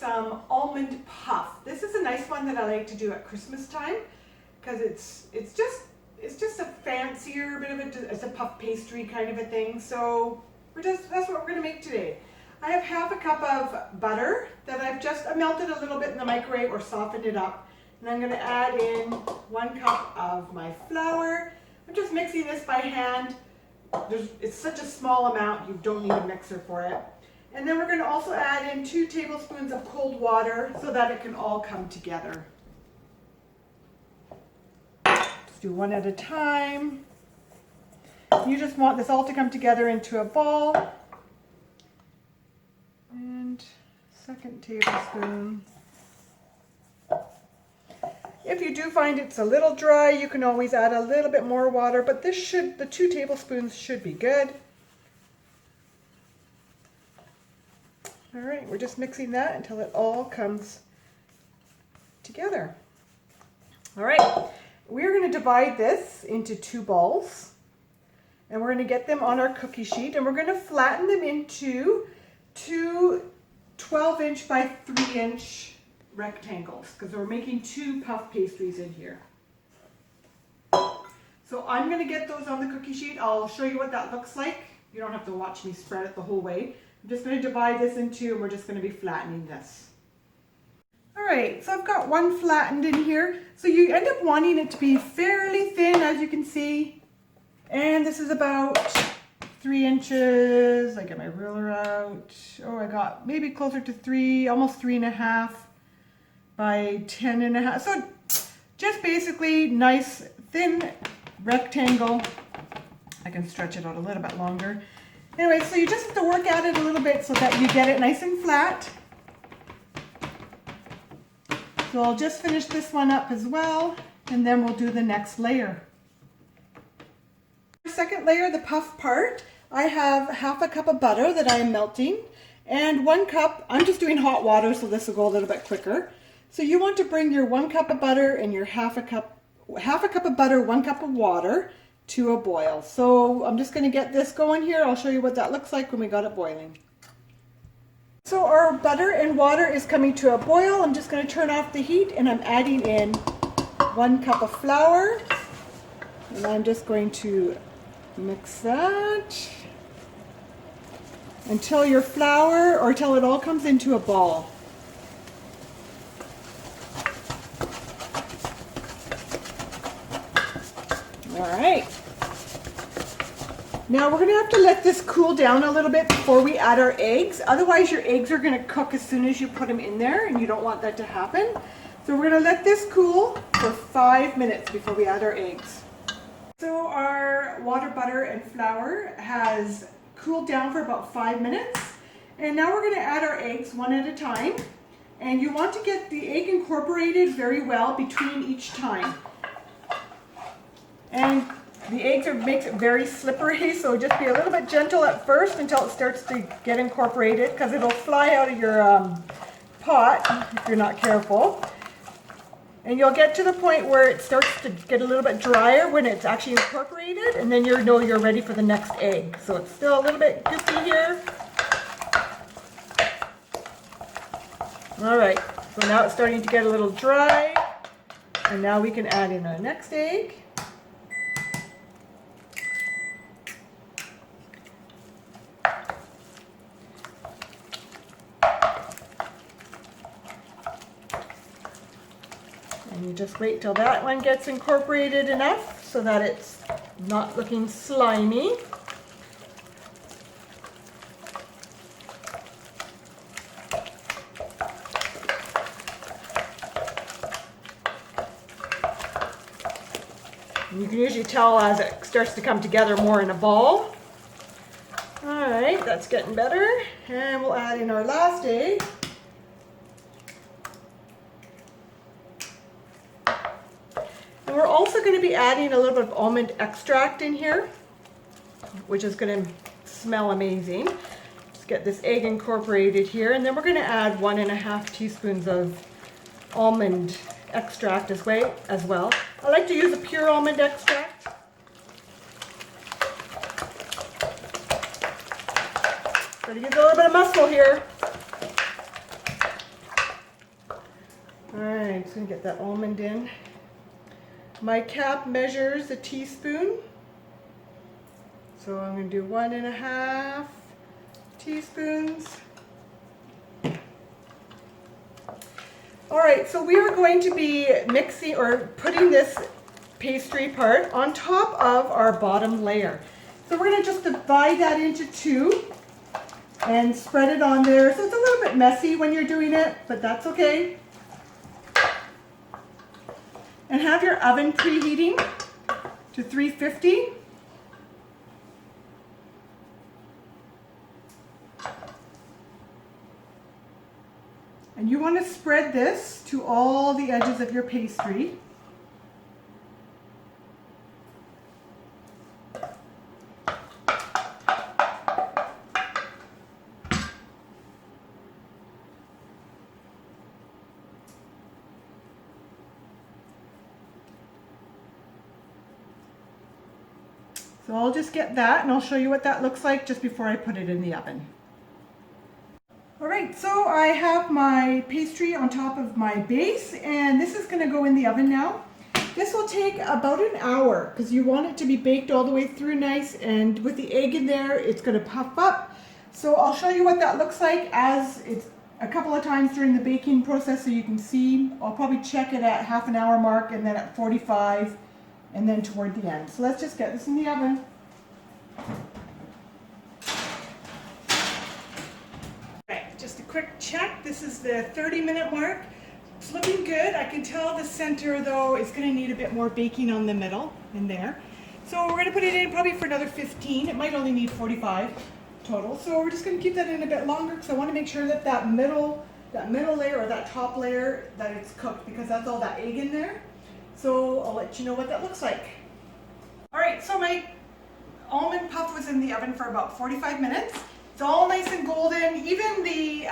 some Almond Puff. This is a nice one that I like to do at Christmas time because it's just a fancier bit of it's a puff pastry kind of a thing. So that's what we're going to make today. I have half a cup of butter that I've just melted a little bit in the microwave or softened it up. And I'm going to add in 1 cup of my flour. I'm just mixing this by hand. It's such a small amount, you don't need a mixer for it. And then we're going to also add in 2 tablespoons of cold water so that it can all come together. Just do one at a time. You just want this all to come together into a ball. And 2nd tablespoon. If you do find it's a little dry, you can always add a little bit more water, but the 2 tablespoons should be good. All right, we're just mixing that until it all comes together. All right, we're going to divide this into 2 balls, and we're going to get them on our cookie sheet, and we're going to flatten them into 2 12-inch by 3-inch rectangles because we're making 2 puff pastries in here. So I'm going to get those on the cookie sheet. I'll show you what that looks like. You don't have to watch me spread it the whole way. I'm just going to divide this in 2 and we're just going to be flattening this. Alright, so I've got one flattened in here. So you end up wanting it to be fairly thin, as you can see. And this is about 3 inches. I get my ruler out. Oh, I got maybe closer to 3, almost 3.5 by 10.5. So just basically nice thin rectangle. I can stretch it out a little bit longer. Anyway, so you just have to work at it a little bit so that you get it nice and flat. So I'll just finish this one up as well, and then we'll do the next layer. The second layer, the puff part, I have half a cup of butter that I am melting, and 1 cup, I'm just doing hot water so this will go a little bit quicker. So you want to bring your 1 cup of butter and your half a cup of butter, 1 cup of water to a boil. So I'm just going to get this going here. I'll show you what that looks like when we got it boiling. So our butter and water is coming to a boil. I'm just going to turn off the heat and I'm adding in 1 cup of flour. And I'm just going to mix that until your flour, or until it all comes into a ball. All right. Now we're going to have to let this cool down a little bit before we add our eggs. Otherwise your eggs are going to cook as soon as you put them in there, and you don't want that to happen. So we're going to let this cool for 5 minutes before we add our eggs. So our water, butter, and flour has cooled down for about 5 minutes. And now we're going to add our eggs one at a time. And you want to get the egg incorporated very well between each time. And the eggs makes it very slippery, so just be a little bit gentle at first until it starts to get incorporated, because it'll fly out of your pot if you're not careful. And you'll get to the point where it starts to get a little bit drier when it's actually incorporated, and then you know you're ready for the next egg. So it's still a little bit goopy here. All right, so now it's starting to get a little dry, and now we can add in our next egg. And you just wait till that one gets incorporated enough so that it's not looking slimy. And you can usually tell as it starts to come together more in a ball. All right, that's getting better. And we'll add in our last egg. And we're also going to be adding a little bit of almond extract in here, which is going to smell amazing. Let's get this egg incorporated here, and then we're going to add 1.5 teaspoons of almond extract as well. I like to use a pure almond extract. Got to use a little bit of muscle here. All right, I'm just gonna get that almond in. My cap measures a teaspoon. So I'm gonna do 1.5 teaspoons. All right, so we are going to be mixing or putting this pastry part on top of our bottom layer. So we're gonna just divide that into 2 and spread it on there. So it's a little bit messy when you're doing it, but that's okay. And have your oven preheating to 350. And you want to spread this to all the edges of your pastry. So I'll just get that and I'll show you what that looks like just before I put it in the oven. All right, so I have my pastry on top of my base and this is gonna go in the oven now. This will take about an hour because you want it to be baked all the way through nice, and with the egg in there, it's gonna puff up. So I'll show you what that looks like as it's a couple of times during the baking process so you can see. I'll probably check it at half an hour mark and then at 45 and then toward the end. So let's just get this in the oven. Right, just a quick check. This is the 30-minute mark. It's looking good. I can tell the center though is going to need a bit more baking on the middle in there. So we're going to put it in probably for another 15. It might only need 45 total. So we're just going to keep that in a bit longer because I want to make sure that that middle layer or that top layer that it's cooked, because that's all that egg in there. So I'll let you know what that looks like. All right, so my almond puff was in the oven for about 45 minutes. It's all nice and golden. Even the,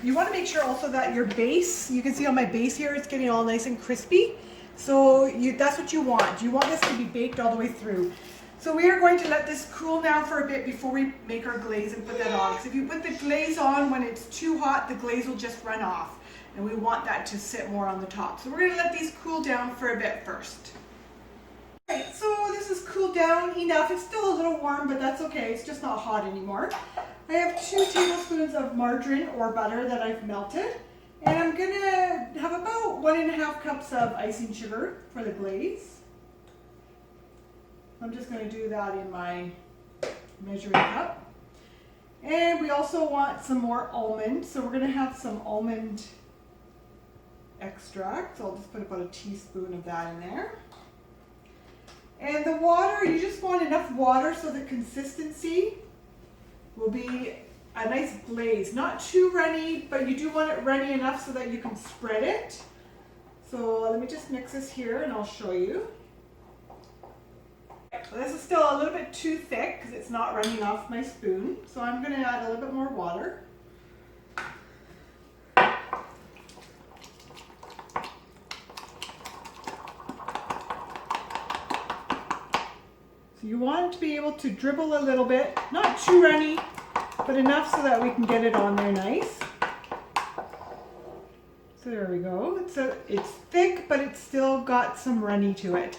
you want to make sure also that your base, you can see on my base here, it's getting all nice and crispy. So that's what you want. You want this to be baked all the way through. So we are going to let this cool now for a bit before we make our glaze and put that on. Because if you put the glaze on when it's too hot, the glaze will just run off. And we want that to sit more on the top. So we're going to let these cool down for a bit first. Alright, so this is cooled down enough. It's still a little warm, but that's okay. It's just not hot anymore. I have 2 tablespoons of margarine or butter that I've melted. And I'm going to have about 1.5 cups of icing sugar for the glaze. I'm just going to do that in my measuring cup. And we also want some more almond. So we're going to have some almond extract. So I'll just put about a teaspoon of that in there. And the water, you just want enough water so the consistency will be a nice glaze. Not too runny, but you do want it runny enough so that you can spread it. So let me just mix this here and I'll show you. So this is still a little bit too thick because it's not running off my spoon. So I'm going to add a little bit more water. You want it to be able to dribble a little bit, not too runny, but enough so that we can get it on there nice. So there we go. It's thick, but it's still got some runny to it.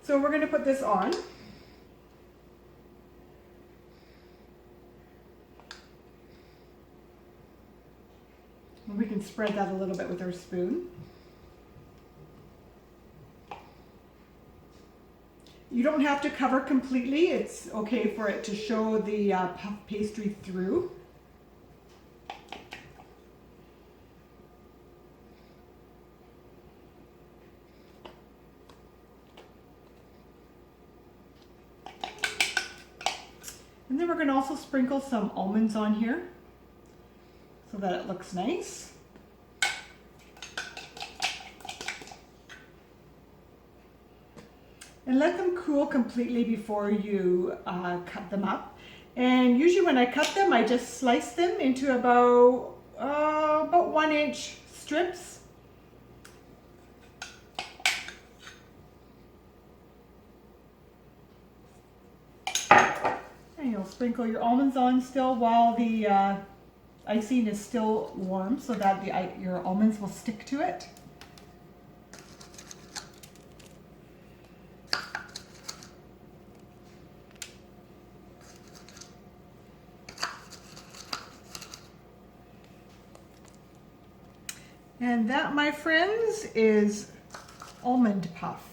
So we're going to put this on. And we can spread that a little bit with our spoon. You don't have to cover completely. It's okay for it to show the puff pastry through. And then we're going to also sprinkle some almonds on here so that it looks nice. And let them cool completely before you cut them up. And usually when I cut them, I just slice them into about 1-inch strips. And you'll sprinkle your almonds on still while the icing is still warm so that your almonds will stick to it. And that, my friends, is Almond Puff.